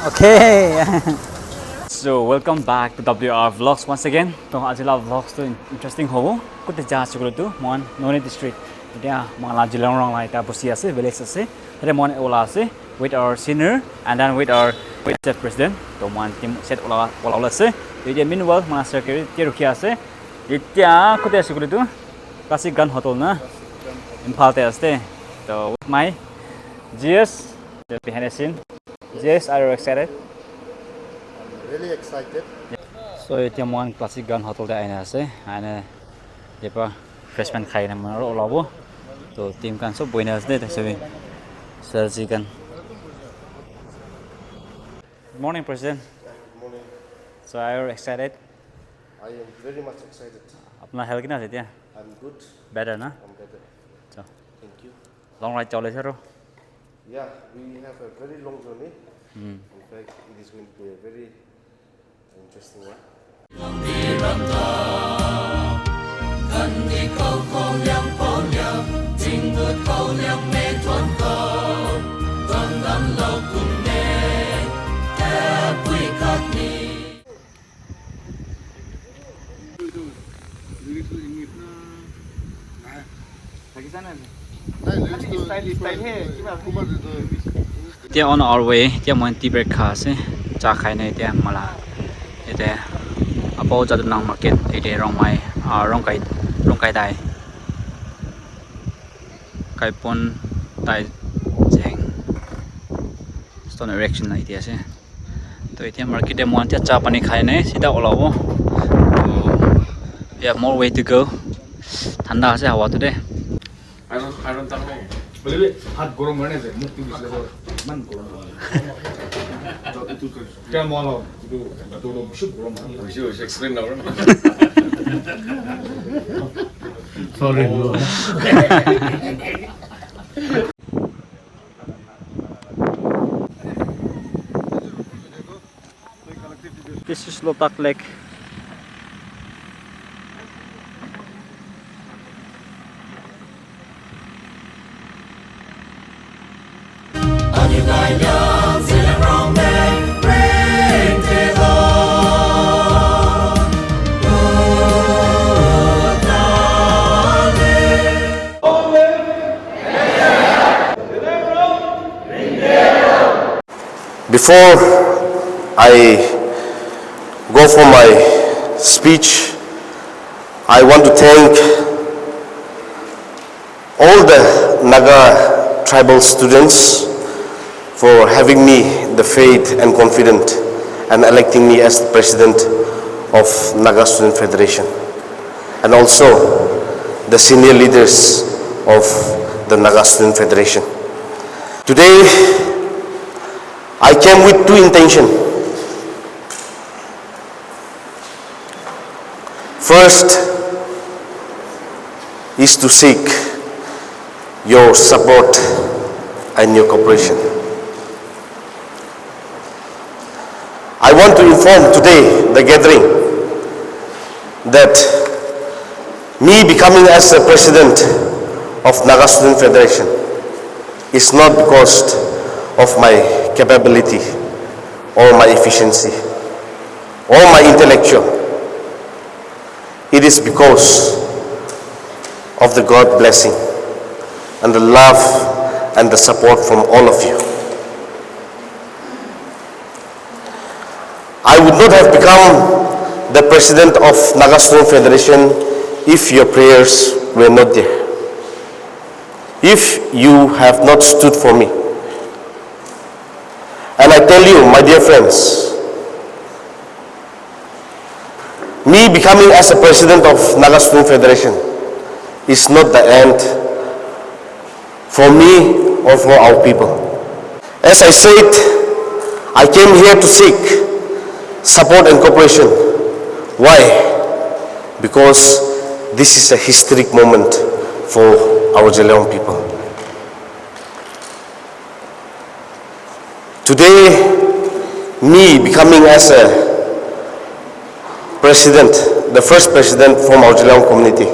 Okay. So welcome back to WR Vlogs once again. So Ajila Vlogs to interesting hobo. Kutte jaha chukulu tu mon Noney district. Dia mangla Zeliangrong la ita busi ase village ase. There mon ola ase with our senior and then with our vice president. To mon team set ola ase. Dia meanwhile mana secretary ruki ase. Itia kutte chukulu tu classic gun hotel na Imphal te ase. So with my GS behind the scene. GS, are you excited? Really excited. So it's one classic gun hotel that I know. And the freshman khai na maro labo. So team kan so buenas day so Sergi kan. Good morning, President. Good morning. So are you excited? I am very much excited. Apna health kina se tia? I'm good. Better na? I'm better. So Thank you. long ride chole charo. Yeah, we have a very long journey. Hmm. In fact, it is going to be a very interesting one. They on our way. They want tea breakfast. Cha khai na they mala. They about the Nong market. They Longmai. Longkai dai. Kai pon dai jeng. Stone erection na idea se. To they market they want cha pani khai na. Sida olawo. We have more way to go. Thanda se hawa today. I don't think boleh hat gorong mana je mukti bisle bor man gorong itu kan malam itu dulu bisuk gorong bisa explain now sorry bro This is Lotak Lake. Before I go for my speech, I want to thank all the Naga tribal students for having me the faith and confidence and electing me as the president of Naga Student Federation, and also the senior leaders of the Naga Student Federation. Today, I came with two intentions. First is to seek your support and your cooperation. I want to inform today the gathering that me becoming as the president of Naga Student Federation is not because of my capability or my efficiency or my intellectual. It is because of the God blessing and the love and the support from all of you. I would not have become the president of Naga Student Federation if your prayers were not there, if you have not stood for me. And I tell you, my dear friends, me becoming as a president of Naga Student Federation is not the end for me or for our people. As I said, I came here to seek support and cooperation. Why? Because this is a historic moment for our Zeliangrong people. Today, me becoming as a president, the first president from our Zeliangrong community,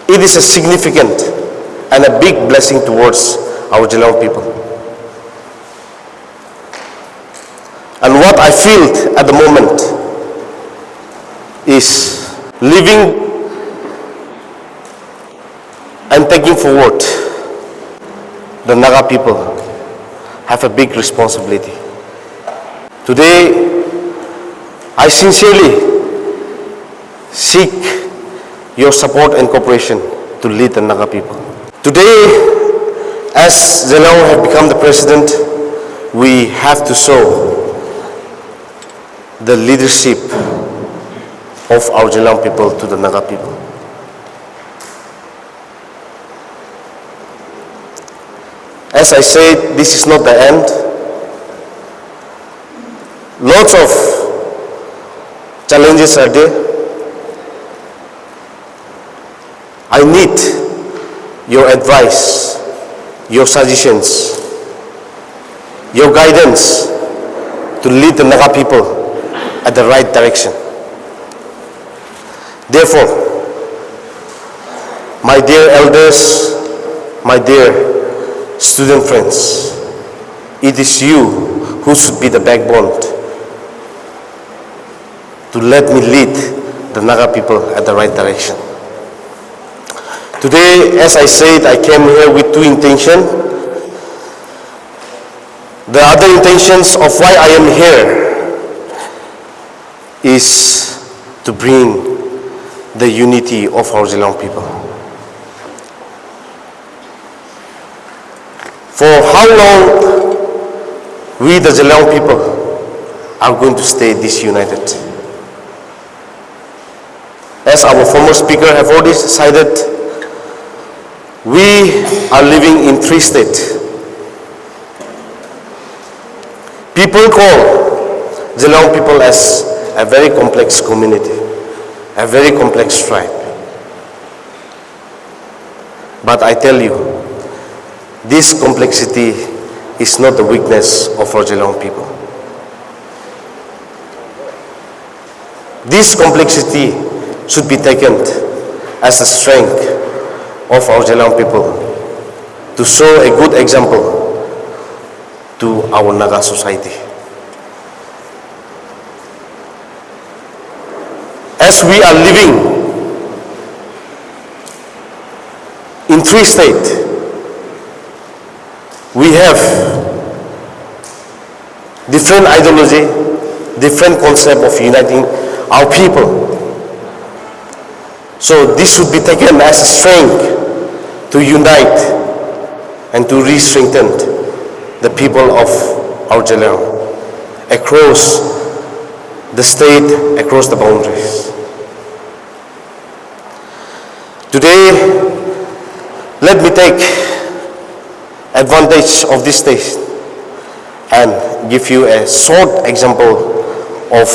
it is a significant and a big blessing towards our Zeliangrong people. feel at the moment is living and taking forward the Naga people have a big responsibility. Today, I sincerely seek your support and cooperation to lead the Naga people. Today, as Zeliangrong have become the president, we have to show the leadership of our Zeliangrong people to the Naga people. As I said, this is not the end. Lots of challenges are there. I need your advice, your suggestions, your guidance to lead the Naga people at the right direction. Therefore, my dear elders, my dear student friends, it is you who should be the backbone to let me lead the Naga people at the right direction. Today, as I said, I came here with two intentions. The other intentions of why I am here is to bring the unity of our Zeliangrong people. For how long we, the Zeliangrong people, are going to stay disunited? As our former speaker have already decided, we are living in three states. People call Zeliangrong people as a very complex community, a very complex tribe. But I tell you, this complexity is not the weakness of our Zeliangrong people. This complexity should be taken as a strength of our Zeliangrong people to show a good example to our Naga society. As we are living in three states, we have different ideology, different concept of uniting our people. So this should be taken as a strength to unite and to re-strengthen the people of our Zeliangrong across the state, across the boundaries. Today, let me take advantage of this stage and give you a short example of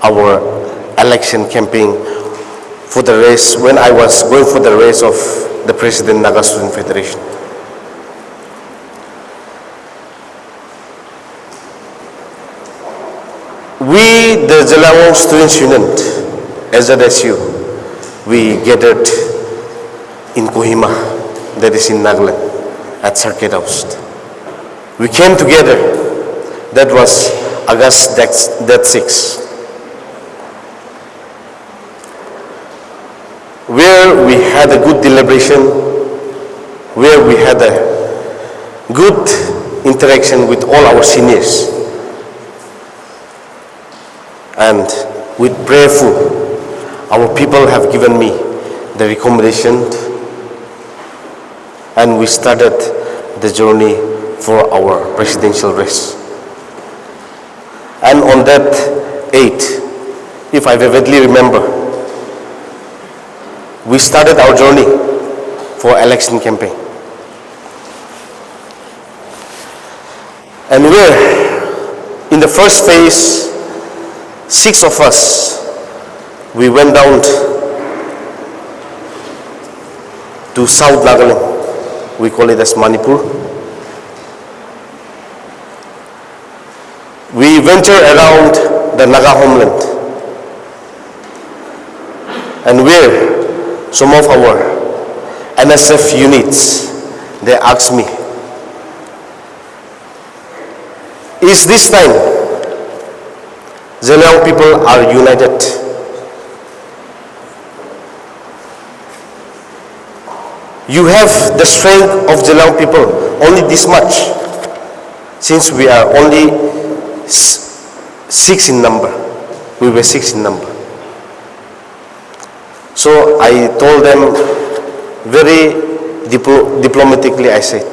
our election campaign for the race when I was going for the race of the President Nagas Student Federation. We, the Zeliangrong Students Union, SZSU, we gathered in Kohima, that is in Nagaland, at Circuit House. We came together, that was August that 6, where we had a good deliberation, where we had a good interaction with all our seniors. And with prayerful, our people have given me the recommendation, and we started the journey for our presidential race. And on that 8, if I vividly remember, we started our journey for election campaign. And we're in the first phase, 6 of us, we went down to South Nagaland. We call it as Manipur. We venture around the Naga homeland, and where some of our NSF units, they asked me, is this time Zeliang people are united. You have the strength of Zeliang people only this much, since we are only 6 in number. We were 6 in number. So I told them very diplomatically, I said,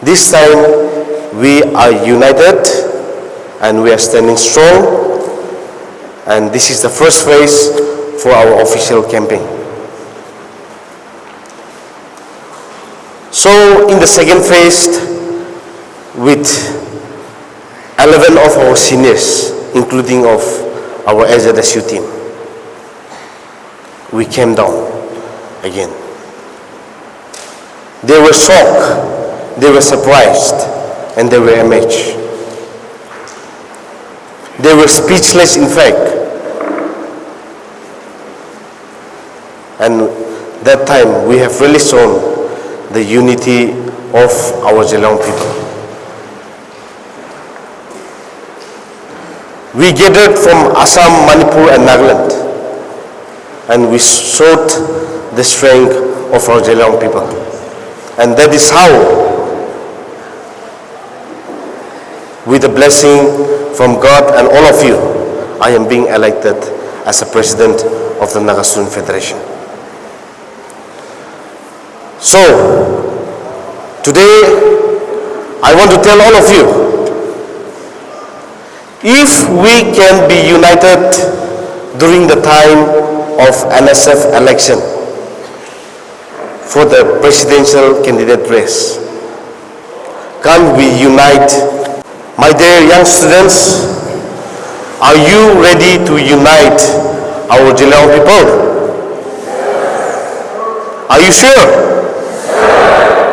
this time we are united and we are standing strong, and this is the first phase for our official campaign. So in the second phase, with 11 of our seniors, including of our SZSU team, we came down again. They were shocked, they were surprised, and they were amazed. They were speechless, in fact. And that time we have really shown the unity of our Zeliang people. We gathered from Assam, Manipur and Nagaland, and we showed the strength of our Zeliang people. And that is how, with the blessing from God and all of you, I am being elected as a president of the Naga Student Federation. So, today, I want to tell all of you, if we can be united during the time of NSF election for the presidential candidate race, can we unite? My dear young students, are you ready to unite our Zeliang people? Are you sure?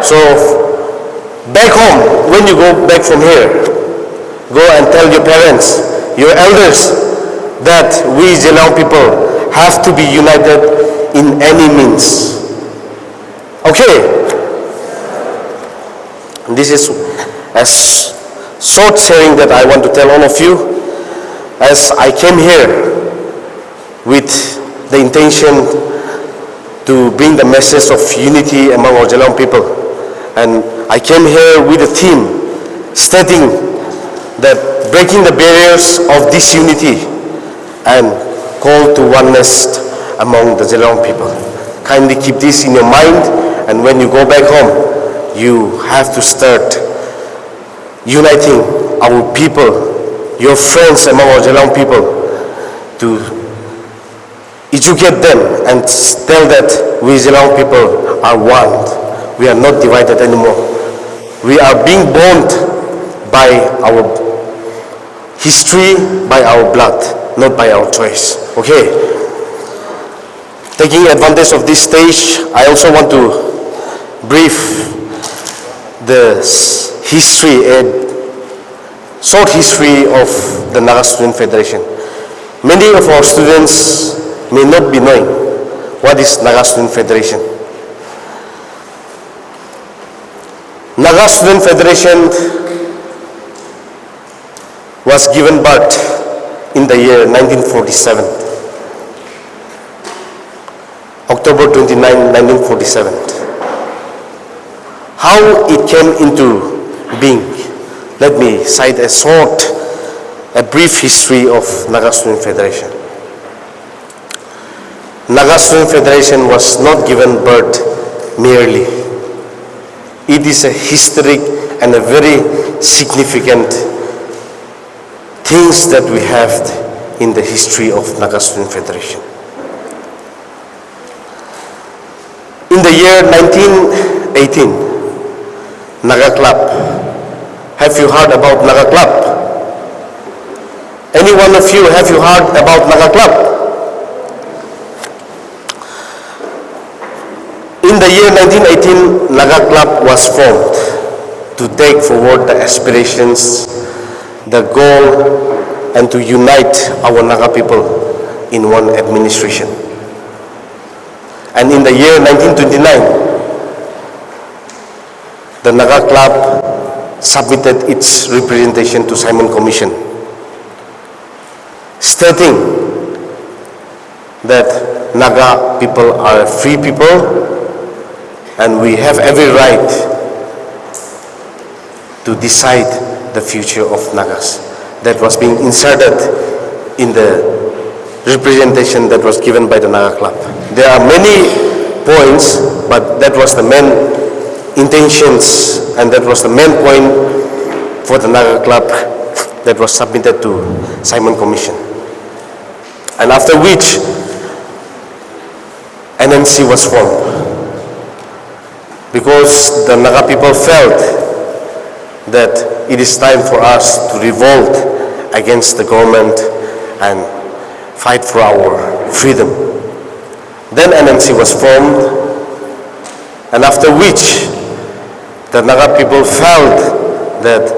So, back home, when you go back from here, go and tell your parents, your elders, that we Zeliang people have to be united in any means. Okay? This is a short sharing that I want to tell all of you, as I came here with the intention to bring the message of unity among our Zeliang people. And I came here with a theme stating that breaking the barriers of disunity and call to oneness among the Zeliang people. Kindly keep this in your mind, and when you go back home, you have to start uniting our people, your friends among our Zeliang people, to educate them and tell that we Zeliang people are one. We are not divided anymore. We are being bound by our history, by our blood, not by our choice. Okay? Taking advantage of this stage, I also want to brief the history, a short history of the Naga Student Federation. Many of our students may not be knowing what is Naga Student Federation. Naga Student Federation was given birth in the year 1947. October 29, 1947. How it came into being, let me cite a brief history of Naga Student Federation. Naga Student Federation was not given birth merely. It is a historic and a very significant things that we have in the history of Naga Student Federation. In the year 1918, Naga Club. Have you heard about Naga Club? Any one of you, have you heard about Naga Club? In the year 1918, Naga Club was formed to take forward the aspirations, the goal, and to unite our Naga people in one administration. And in the year 1929, the Naga Club submitted its representation to Simon Commission. stating that Naga people are a free people and we have every right to decide the future of Nagas. That was being inserted in the representation that was given by the Naga Club. There are many points, but that was the main intentions and that was the main point for the Naga Club that was submitted to Simon Commission. And after which NNC was formed because the Naga people felt that it is time for us to revolt against the government and fight for our freedom. Then NNC was formed, and after which the Naga people felt that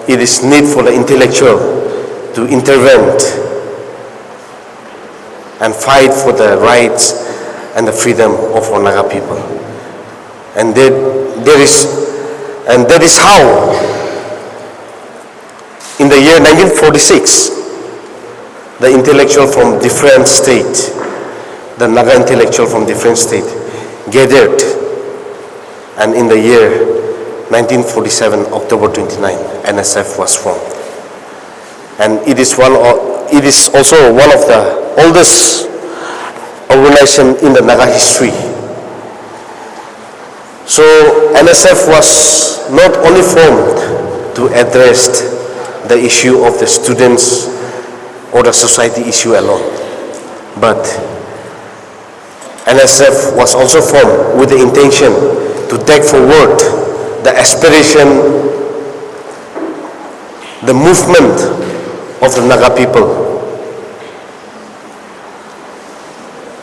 it is need for the intellectual to intervene and fight for the rights and the freedom of our Naga people. And that is how in the year 1946 the intellectual from different states, the Naga intellectual from different states gathered, and in the year 1947, October 29, NSF was formed. And it is also one of the oldest organizations in the Naga history. So NSF was not only formed to address the issue of the students or the society issue alone, but NSF was also formed with the intention to take forward the aspiration, the movement of the Naga people.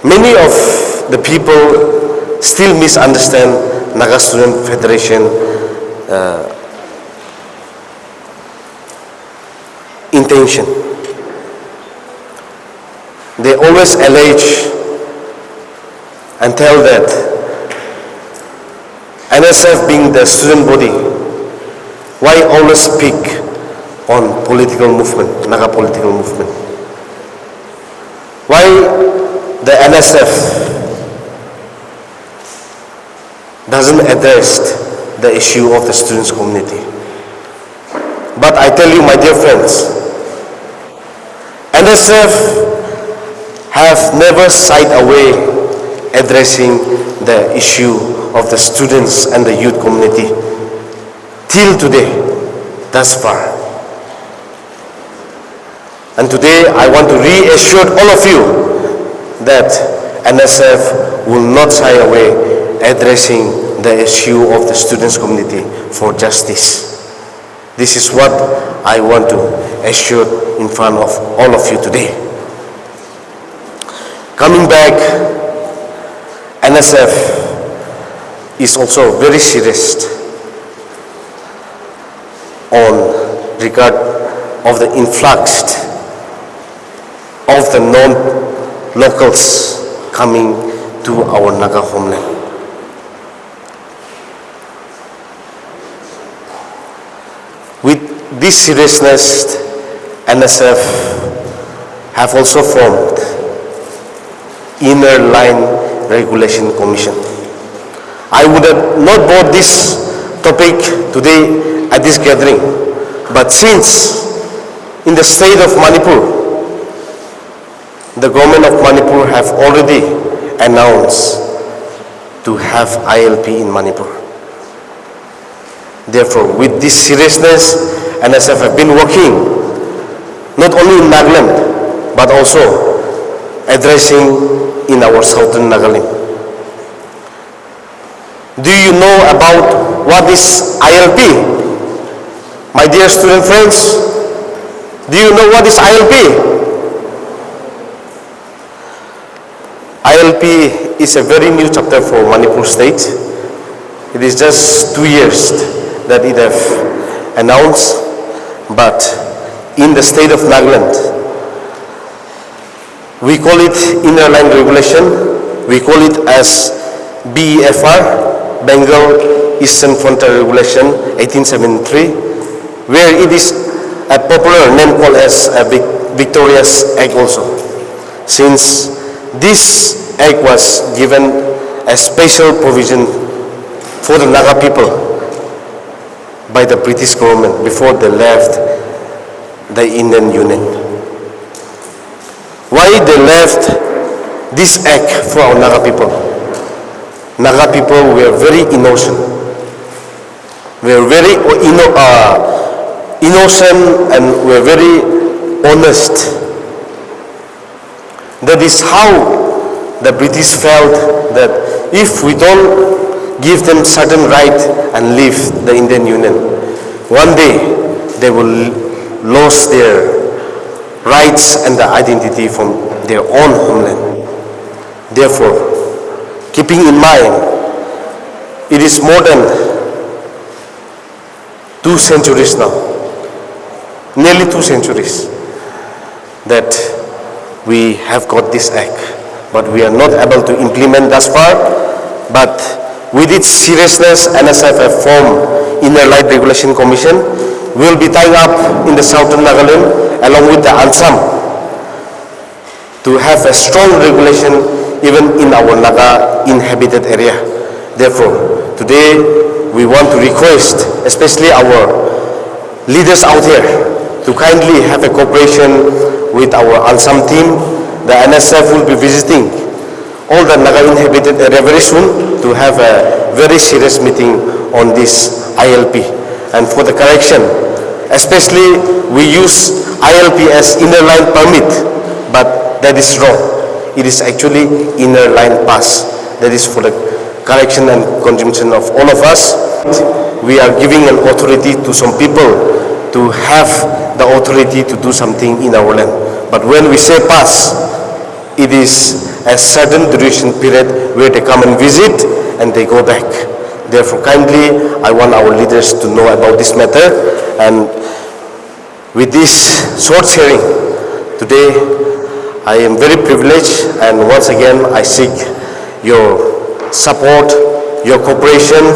Many of the people still misunderstand Naga Student Federation intention. They always allege and tell that NSF being the student body, why always speak on political movement, Naga political movement? Why the NSF doesn't address the issue of the students' community? But I tell you, my dear friends, NSF have never shied away addressing the issue of the students and the youth community till today, thus far. And today I want to reassure all of you that NSF will not shy away addressing the issue of the students community for justice. This is what I want to assure in front of all of you today. Coming back, NSF is also very serious on regard of the influx of the non-locals coming to our Naga homeland. With this seriousness, NSF have also formed Inner Line Regulation Commission. I would have not brought this topic today at this gathering, but since in the state of Manipur, the government of Manipur have already announced to have ILP in Manipur. Therefore, with this seriousness, NSF have been working not only in Nagaland, but also addressing in our southern Nagaland. Do you know about what is ILP? My dear student friends, do you know what is ILP? ILP is a very new chapter for Manipur state. It is just 2 years that it have announced, but in the state of Nagaland, we call it Inner Line Regulation. We call it as BEFR, Bengal Eastern Frontier Regulation 1873, where it is a popular name called as victorious act also, since this act was given a special provision for the Naga people by the British government before they left the Indian Union. Why they left this act for our Naga people? Naga people were very innocent. Were very innocent and were very honest. That is how the British felt that if we don't give them certain right and leave the Indian Union, one day they will lose their rights and the identity from their own homeland. Therefore, keeping in mind, it is more than 2 centuries now, nearly 2 centuries, that we have got this act, but we are not able to implement thus far. But with its seriousness, NSF have formed Inner Light Regulation Commission. We will be tying up in the southern Nagaland along with the Ansam to have a strong regulation even in our Naga inhabited area. Therefore, today we want to request, especially our leaders out here, to kindly have a cooperation with our Ansam team. The NSF will be visiting all the Naga inhabited area very soon to have a very serious meeting on this ILP. And for the correction, especially we use ILP as inner line permit, but that is wrong. It is actually inner line pass. That is for the correction and consumption of all of us. We are giving an authority to some people to have the authority to do something in our land. But when we say pass, it is a certain duration period where they come and visit and they go back. Therefore, kindly, I want our leaders to know about this matter. And with this short sharing today, I am very privileged, and once again, I seek your support, your cooperation.